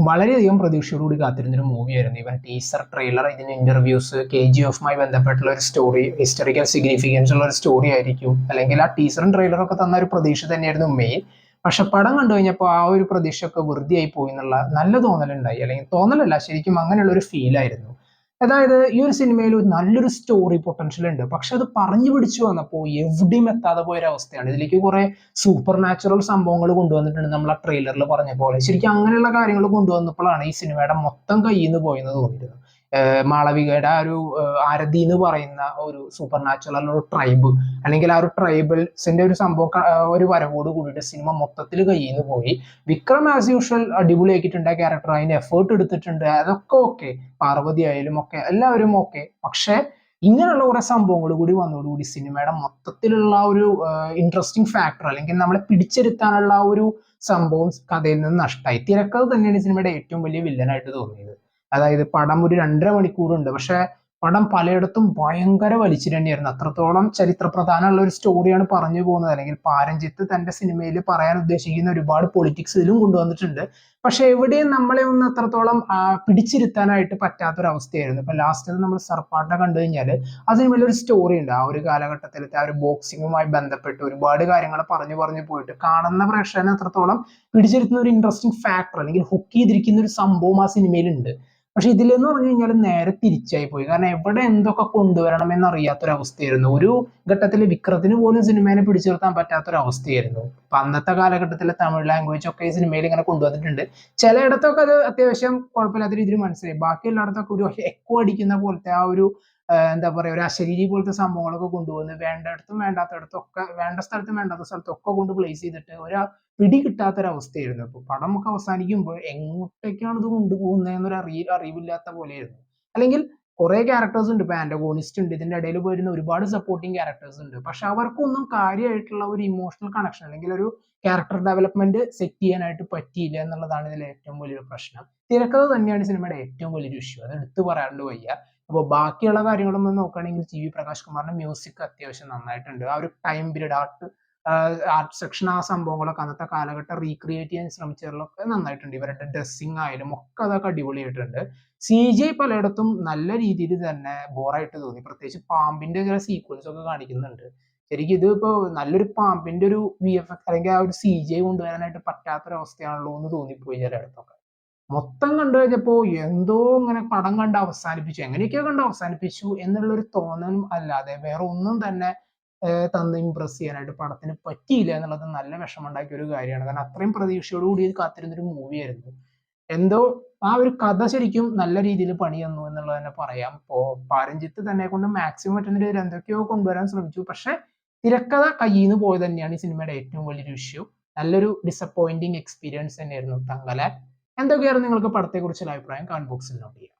വളരെയധികം പ്രതീക്ഷയോടുകൂടി കാത്തിരുന്നൊരു മൂവിയായിരുന്നു. ഇവൻ ടീസർ, ട്രെയിലർ, ഇതിന് ഇന്റർവ്യൂസ്, KGF-മായി ബന്ധപ്പെട്ടുള്ള ഒരു സ്റ്റോറി, ഹിസ്റ്ററിക്കൽ സിഗ്നിഫിക്കൻസ് ഉള്ള ഒരു സ്റ്റോറി ആയിരിക്കും, അല്ലെങ്കിൽ ആ ടീസറും ട്രെയിലറും ഒക്കെ തന്ന ഒരു പ്രതീക്ഷ തന്നെയായിരുന്നു മെയിൻ. പക്ഷെ പടം കണ്ടു കഴിഞ്ഞപ്പോൾ ആ ഒരു പ്രതീക്ഷയൊക്കെ വെറുതെ ആയി പോയി എന്നുള്ള നല്ല തോന്നലുണ്ടായി. അല്ലെങ്കിൽ തോന്നലല്ല, ശരിക്കും അങ്ങനെയുള്ള ഒരു ഫീൽ ആയിരുന്നു. അതായത് ഈ ഒരു സിനിമയിൽ ഒരു നല്ലൊരു സ്റ്റോറി പൊട്ടൻഷ്യൽ ഉണ്ട്, പക്ഷെ അത് പറഞ്ഞു പിടിച്ചു വന്നപ്പോൾ എവിടെയും എത്താതെ പോയ ഒരു അവസ്ഥയാണ്. ഇതിലേക്ക് കുറെ സൂപ്പർ നാച്ചുറൽ സംഭവങ്ങൾ കൊണ്ടുവന്നിട്ടുണ്ട്, നമ്മൾ ആ ട്രെയിലറിൽ പറഞ്ഞ പോലെ. ശരിക്കും അങ്ങനെയുള്ള കാര്യങ്ങൾ കൊണ്ടുവന്നപ്പോഴാണ് ഈ സിനിമയുടെ മൊത്തം കയ്യിൽ നിന്ന് പോയെന്ന് തോന്നിയിരുന്നത്. മാളവികയുടെ ആ ഒരു ആരതി എന്ന് പറയുന്ന ഒരു സൂപ്പർ നാച്ചുറൽ ഒരു ട്രൈബ്, അല്ലെങ്കിൽ ആ ഒരു ട്രൈബൽസിന്റെ ഒരു സംഭവം ഒരു വരവോട് കൂടിയിട്ട് സിനിമ മൊത്തത്തിൽ കയ്യിൽ നിന്ന് പോയി. വിക്രം ആസ് യൂഷ്വൽ അടിപൊളിയാക്കിയിട്ടുണ്ട്, ആ ക്യാരക്ടർ അതിന് എഫേർട്ട് എടുത്തിട്ടുണ്ട്, അതൊക്കെ ഓക്കെ. പാർവതി ആയാലും ഒക്കെ എല്ലാവരും ഓക്കെ. പക്ഷെ ഇങ്ങനെയുള്ള കുറെ സംഭവങ്ങൾ കൂടി വന്നതോടുകൂടി സിനിമയുടെ മൊത്തത്തിലുള്ള ഒരു ഇൻട്രസ്റ്റിംഗ് ഫാക്ടർ, അല്ലെങ്കിൽ നമ്മളെ പിടിച്ചിരുത്താനുള്ള ആ ഒരു സംഭവം കഥയിൽ നിന്ന് നഷ്ടമായി. തിരക്കഥ തന്നെയാണ് സിനിമയുടെ ഏറ്റവും വലിയ വില്ലനായിട്ട് തോന്നിയത്. അതായത് പടം ഒരു 2.5 മണിക്കൂറുണ്ട്, പക്ഷെ പടം പലയിടത്തും ഭയങ്കര വലിച്ചിൽ തന്നെയായിരുന്നു. അത്രത്തോളം ചരിത്ര പ്രധാനമുള്ള ഒരു സ്റ്റോറിയാണ് പറഞ്ഞു പോകുന്നത്. അല്ലെങ്കിൽ പാരഞ്ജിത്ത് തന്റെ സിനിമയിൽ പറയാൻ ഉദ്ദേശിക്കുന്ന ഒരുപാട് പൊളിറ്റിക്സ് ഇതിലും കൊണ്ടുവന്നിട്ടുണ്ട്. പക്ഷെ എവിടെയും നമ്മളെ ഒന്ന് അത്രത്തോളം പിടിച്ചിരുത്താനായിട്ട് പറ്റാത്തൊരവസ്ഥയായിരുന്നു. ഇപ്പൊ ലാസ്റ്റ് നമ്മൾ സർപ്പാട്ട കണ്ടു കഴിഞ്ഞാൽ അതിന് വലിയൊരു സ്റ്റോറി ഉണ്ട്. ആ ഒരു കാലഘട്ടത്തിലത്തെ ആ ഒരു ബോക്സിങ്ങുമായി ബന്ധപ്പെട്ട് ഒരുപാട് കാര്യങ്ങൾ പറഞ്ഞു പറഞ്ഞു പോയിട്ട് കാണുന്ന പ്രേക്ഷകനെ അത്രത്തോളം പിടിച്ചിരുത്തുന്ന ഒരു ഇൻട്രസ്റ്റിംഗ് ഫാക്ടർ, അല്ലെങ്കിൽ ഹുക്ക് ചെയ്തിരിക്കുന്ന ഒരു സംഭവം ആ സിനിമയിലുണ്ട്. പക്ഷെ ഇതിലെന്ന് പറഞ്ഞു കഴിഞ്ഞാൽ നേരെ തിരിച്ചായി പോയി. കാരണം എവിടെ എന്തൊക്കെ കൊണ്ടുവരണം എന്നറിയാത്തൊരവസ്ഥയായിരുന്നു. ഒരു ഘട്ടത്തിൽ വിക്രത്തിന് പോലും സിനിമേനെ പിടിച്ചു നിർത്താൻ പറ്റാത്തൊരവസ്ഥയായിരുന്നു. അപ്പൊ അന്നത്തെ കാലഘട്ടത്തിലെ തമിഴ് ലാംഗ്വേജ് ഒക്കെ ഈ സിനിമയിൽ ഇങ്ങനെ കൊണ്ടുവന്നിട്ടുണ്ട്. ചിലയിടത്തൊക്കെ അത് അത്യാവശ്യം കുഴപ്പമില്ലാത്ത രീതിയിൽ മനസ്സിലായി. ബാക്കി എല്ലായിടത്തൊക്കെ ഒരു എക്കോ അടിക്കുന്ന പോലത്തെ ആ ഒരു എന്താ പറയാ, ഒരു അശരീരി പോലത്തെ സംഭവങ്ങളൊക്കെ കൊണ്ടുവന്ന് വേണ്ടയിടത്തും വേണ്ടാത്തടത്തും ഒക്കെ, വേണ്ട സ്ഥലത്തും വേണ്ടാത്ത സ്ഥലത്തും ഒക്കെ കൊണ്ട് പ്ലേസ് ചെയ്തിട്ട് ഒരു പിടി കിട്ടാത്തൊരവസ്ഥയായിരുന്നു. അപ്പൊ പടം ഒക്കെ അവസാനിക്കുമ്പോൾ എങ്ങോട്ടേക്കാണ് ഇത് കൊണ്ടുപോകുന്നത് എന്നൊരു അറിവില്ലാത്ത പോലെയായിരുന്നു. അല്ലെങ്കിൽ കുറെ ക്യാരക്ടേഴ്സ് ഉണ്ട്, ഇപ്പൊ ആന്റഗോണിസ്റ്റ് ഉണ്ട്, ഇതിന്റെ ഇടയിൽ പോയിരുന്ന ഒരുപാട് സപ്പോർട്ടിങ് ക്യാരക്ടേഴ്സ് ഉണ്ട്. പക്ഷെ അവർക്കൊന്നും കാര്യമായിട്ടുള്ള ഒരു ഇമോഷണൽ കണക്ഷൻ, അല്ലെങ്കിൽ ഒരു ക്യാരക്ടർ ഡെവലപ്മെന്റ് സെറ്റ് ചെയ്യാനായിട്ട് പറ്റിയില്ല എന്നുള്ളതാണ് ഇതിലെ ഏറ്റവും വലിയൊരു പ്രശ്നം. തിരക്കഥ തന്നെയാണ് സിനിമയുടെ ഏറ്റവും വലിയൊരു ഇഷ്യൂ, അത് എടുത്തു പറയാണ്ട് വയ്യ. അപ്പോൾ ബാക്കിയുള്ള കാര്യങ്ങളൊന്നും നോക്കുകയാണെങ്കിൽ GV പ്രകാശ് കുമാറിന്റെ മ്യൂസിക് അത്യാവശ്യം നന്നായിട്ടുണ്ട്. ആ ഒരു ടൈം പീരീഡ് ആർട്ട് സെക്ഷൻ, ആ സംഭവങ്ങളൊക്കെ അന്നത്തെ കാലഘട്ടം റീക്രിയേറ്റ് ചെയ്യാൻ ശ്രമിച്ചതിലൊക്കെ നന്നായിട്ടുണ്ട്. ഇവരുടെ ഡ്രസ്സിങ് ആയാലും ഒക്കെ അതൊക്കെ അടിപൊളിയായിട്ടുണ്ട്. CGI പലയിടത്തും നല്ല രീതിയിൽ തന്നെ ബോറായിട്ട് തോന്നി. പ്രത്യേകിച്ച് പാമ്പിന്റെ ചില സീക്വൻസ് ഒക്കെ കാണിക്കുന്നുണ്ട്. ശരിക്കും ഇത് ഇപ്പോ നല്ലൊരു പാമ്പിന്റെ ഒരു VFX അല്ലെങ്കിൽ ആ ഒരു CGI കൊണ്ടുവരാനായിട്ട് പറ്റാത്തൊരവസ്ഥയാണല്ലോ എന്ന് തോന്നിപ്പോയി ചിലയിടത്തൊക്കെ. മൊത്തം കണ്ടു കഴിഞ്ഞപ്പോ എന്തോ ഇങ്ങനെ പടം കണ്ട് അവസാനിപ്പിച്ചു, എങ്ങനെയൊക്കെയോ കണ്ട് അവസാനിപ്പിച്ചു എന്നുള്ളൊരു തോന്നലും അല്ലാതെ വേറെ ഒന്നും തന്നെ തന്ന് ഇമ്പ്രസ് ചെയ്യാനായിട്ട് പടത്തിന് പറ്റിയില്ല എന്നുള്ളത് നല്ല വിഷമമുണ്ടാക്കിയ ഒരു കാര്യമാണ്. കാരണം അത്രയും പ്രതീക്ഷയോടുകൂടി കാത്തിരുന്നൊരു മൂവിയായിരുന്നു. എന്തോ ആ ഒരു കഥ ശരിക്കും നല്ല രീതിയിൽ പണി തന്നു എന്നുള്ളത് തന്നെ പറയാം. ഇപ്പോ പാരഞ്ജിത്ത് തന്നെ കൊണ്ട് മാക്സിമം പറ്റുന്ന രീതിയിൽ എന്തൊക്കെയോ കൊണ്ടുവരാൻ ശ്രമിച്ചു. പക്ഷെ തിരക്കഥ കയ്യിൽ നിന്ന് പോയത് തന്നെയാണ് ഈ സിനിമയുടെ ഏറ്റവും വലിയൊരു ഇഷ്യൂ. നല്ലൊരു ഡിസപ്പോയിന്റിങ് എക്സ്പീരിയൻസ് തന്നെയായിരുന്നു തങ്കല. എന്തൊക്കെയായിരുന്നു നിങ്ങൾക്ക് പടത്തെക്കുറിച്ചുള്ള അഭിപ്രായം? കമന്റ് ബോക്സിൽ നോട്ട് ചെയ്യാം.